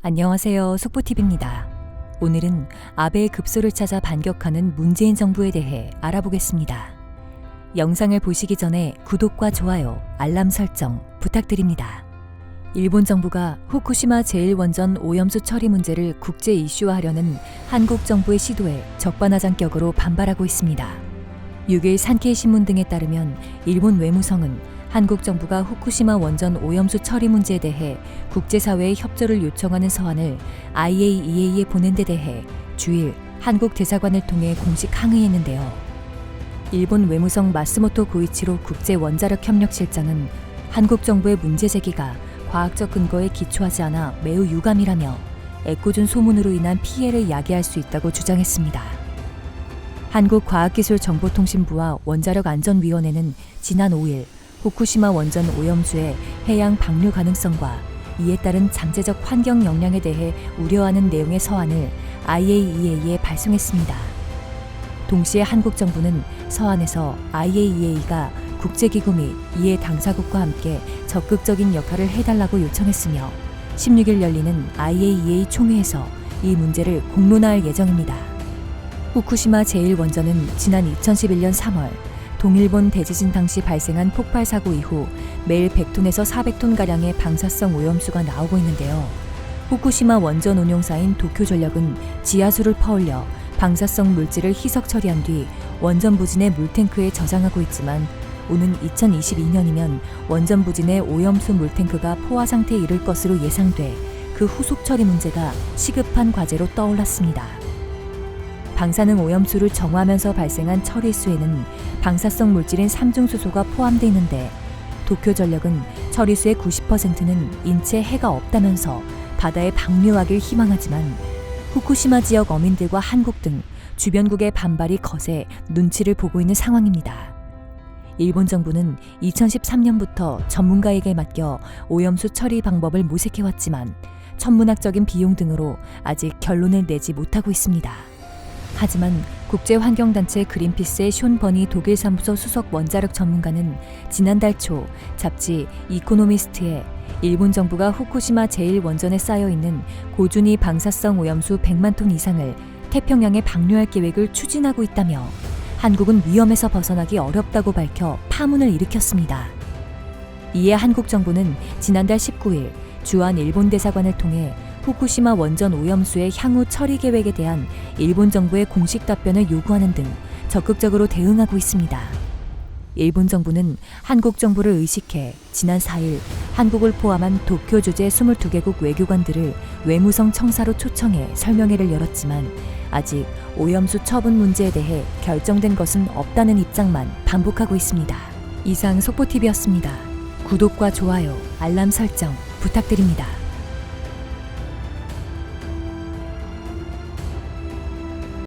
안녕하세요. 속보TV입니다. 오늘은 아베의 급소를 찾아 반격하는 문재인 정부에 대해 알아보겠습니다. 영상을 보시기 전에 구독과 좋아요, 알람 설정 부탁드립니다. 일본 정부가 후쿠시마 제1원전 오염수 처리 문제를 국제 이슈화하려는 한국 정부의 시도에 적반하장격으로 반발하고 있습니다. 6일 산케이 신문 등에 따르면 일본 외무성은 한국 정부가 후쿠시마 원전 오염수 처리 문제에 대해 국제사회의 협조를 요청하는 서한을 IAEA에 보낸 데 대해 주일 한국 대사관을 통해 공식 항의했는데요. 일본 외무성 마스모토 고이치로 국제원자력협력실장은 한국 정부의 문제 제기가 과학적 근거에 기초하지 않아 매우 유감이라며 애꿎은 소문으로 인한 피해를 야기할 수 있다고 주장했습니다. 한국과학기술정보통신부와 원자력안전위원회는 지난 5일 후쿠시마 원전 오염수의 해양 방류 가능성과 이에 따른 잠재적 환경 영향에 대해 우려하는 내용의 서한을 IAEA에 발송했습니다. 동시에 한국 정부는 서한에서 IAEA가 국제기구 및 이해 당사국과 함께 적극적인 역할을 해달라고 요청했으며 16일 열리는 IAEA 총회에서 이 문제를 공론화할 예정입니다. 후쿠시마 제1원전은 지난 2011년 3월 동일본 대지진 당시 발생한 폭발 사고 이후 매일 100톤에서 400톤가량의 방사성 오염수가 나오고 있는데요. 후쿠시마 원전 운용사인 도쿄전력은 지하수를 퍼올려 방사성 물질을 희석 처리한 뒤 원전 부진의 물탱크에 저장하고 있지만 오는 2022년이면 원전 부진의 오염수 물탱크가 포화 상태에 이를 것으로 예상돼 그 후속 처리 문제가 시급한 과제로 떠올랐습니다. 방사능 오염수를 정화하면서 발생한 처리수에는 방사성 물질인 삼중수소가 포함되어 있는데 도쿄전력은 처리수의 90%는 인체에 해가 없다면서 바다에 방류하길 희망하지만 후쿠시마 지역 어민들과 한국 등 주변국의 반발이 거세 눈치를 보고 있는 상황입니다. 일본 정부는 2013년부터 전문가에게 맡겨 오염수 처리 방법을 모색해왔지만 천문학적인 비용 등으로 아직 결론을 내지 못하고 있습니다. 하지만 국제환경단체 그린피스의 숀 버니 독일 사무소 수석 원자력 전문가는 지난달 초 잡지 이코노미스트에 일본 정부가 후쿠시마 제1원전에 쌓여있는 고준위 방사성 오염수 100만 톤 이상을 태평양에 방류할 계획을 추진하고 있다며 한국은 위험에서 벗어나기 어렵다고 밝혀 파문을 일으켰습니다. 이에 한국 정부는 지난달 19일 주한 일본 대사관을 통해 후쿠시마 원전 오염수의 향후 처리 계획에 대한 일본 정부의 공식 답변을 요구하는 등 적극적으로 대응하고 있습니다. 일본 정부는 한국 정부를 의식해 지난 4일 한국을 포함한 도쿄 주재 22개국 외교관들을 외무성 청사로 초청해 설명회를 열었지만 아직 오염수 처분 문제에 대해 결정된 것은 없다는 입장만 반복하고 있습니다. 이상 속보TV였습니다. 구독과 좋아요, 알람 설정 부탁드립니다.